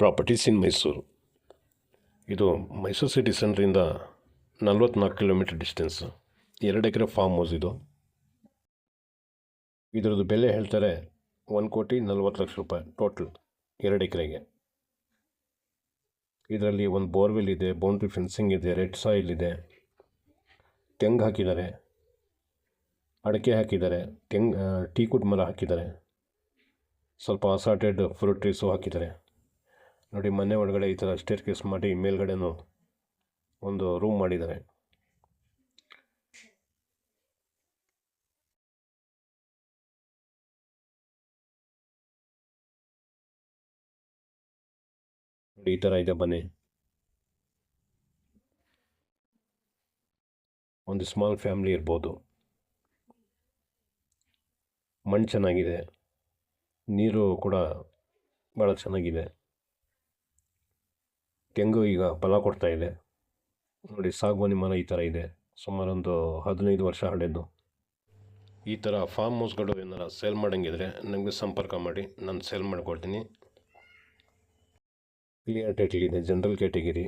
Properties ಇನ್ ಮೈಸೂರು. ಇದು Mysuru city ಸೆಂಟ್ರಿಂದ 44 kilometre distance. 2 ಎಕರೆ farm house ಇದು. ಇದರದ್ದು ಬೆಲೆ ಹೇಳ್ತಾರೆ 1,40,00,000 ಟೋಟಲ್ 2 ಎಕರೆಗೆ. ಇದರಲ್ಲಿ ಒಂದು ಬೋರ್ವೆಲ್ ಇದೆ, ಬೌಂಡ್ರಿ ಫೆನ್ಸಿಂಗ್ ಇದೆ, ರೆಡ್ ಸಾಯಿಲ್ ಇದೆ, ತೆಂಗು ಹಾಕಿದ್ದಾರೆ, ಅಡಿಕೆ ಹಾಕಿದ್ದಾರೆ, ಟೀಕುಡ್ ಮರ ಹಾಕಿದ್ದಾರೆ, ಸ್ವಲ್ಪ ಅಸಾರ್ಟೆಡ್ ಫ್ರೂಟ್ ಟ್ರೀಸು ಹಾಕಿದ್ದಾರೆ. ನೋಡಿ, ಮನೆ ಒಳಗಡೆ ಈ ಥರ ಸ್ಟೇರ್ ಕೇಸ್ ಮಾಡಿ ಮೇಲ್ಗಡೆನೂ ಒಂದು ರೂಮ್ ಮಾಡಿದ್ದಾರೆ. ನೋಡಿ, ಈ ಥರ ಇದೆ ಮನೆ. ಒಂದು ಸ್ಮಾಲ್ ಫ್ಯಾಮಿಲಿ ಇರ್ಬೋದು. ಮಣ್ಣು ಚೆನ್ನಾಗಿದೆ, ನೀರು ಕೂಡ ಭಾಳ ಚೆನ್ನಾಗಿದೆ. ತೆಂಗು ಈಗ ಫಲ ಕೊಡ್ತಾ ಇದೆ. ನೋಡಿ, ಸಾಗುವಾನಿ ಮರ ಈ ಥರ ಇದೆ, ಸುಮಾರೊಂದು 15 ವರ್ಷ ಹಳೆಯದು. ಈ ಥರ ಫಾರ್ಮ್ ಹೌಸ್ಗಳು ಏನಾರ ಸೇಲ್ ಮಾಡೋಂಗಿದ್ರೆ ನನಗೆ ಸಂಪರ್ಕ ಮಾಡಿ, ನಾನು ಸೇಲ್ ಮಾಡಿಕೊಡ್ತೀನಿ. ಕ್ಲಿಯರ್ ಟೈಟಲ್ ಇದೆ, ಜನರಲ್ ಕ್ಯಾಟಗಿರಿ.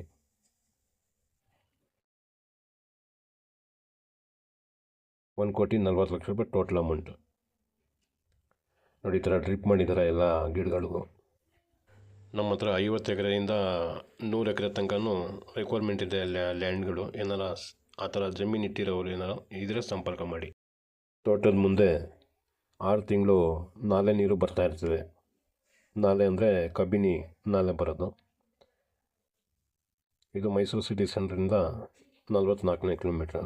₹1,40,00,000 total amount. ನೋಡಿ, ಈ ಥರ ಡ್ರಿಪ್ ಮಾಡಿದ್ದಾರೆ ಎಲ್ಲ ಗಿಡಗಳಿಗೂ. ನಮ್ಮ ಹತ್ರ 50 ಎಕರೆಯಿಂದ 100 ಎಕರೆ ತನಕನೂ ರಿಕ್ವೈರ್ಮೆಂಟ್ ಇದೆ ಲ್ಯಾಂಡ್ಗಳು. ಏನಾರ ಆ ಥರ ಜಮೀನು ಇಟ್ಟಿರೋರು ಏನಾರ ಇದ್ರೆ ಸಂಪರ್ಕ ಮಾಡಿ. ತೋಟದ ಮುಂದೆ 6 ತಿಂಗಳು ನಾಲೆ ನೀರು ಬರ್ತಾ ಇರ್ತದೆ. ನಾಲೆ ಅಂದರೆ ಕಬಿನಿ ನಾಲೆ ಬರೋದು. ಇದು ಮೈಸೂರು ಸಿಟಿ ಸೆಂಟ್ರಿಂದ 44ನೇ ಕಿಲೋಮೀಟ್ರ್.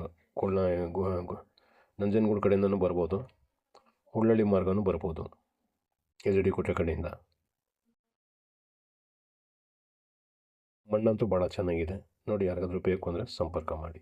ನಂಜನಗೂಡು ಕಡೆಯಿಂದನೂ ಬರ್ಬೋದು, ಹುಳ್ಳಳ್ಳಿ ಮಾರ್ಗನೂ ಬರ್ಬೋದು, LD ಕೋಟೆ ಕಡೆಯಿಂದ. ಮಣ್ಣಂತೂ ಭಾಳ ಚೆನ್ನಾಗಿದೆ. ನೋಡಿ, ಯಾರಿಗಾದ್ರೂ ಬೇಕು ಅಂದರೆ ಸಂಪರ್ಕ ಮಾಡಿ.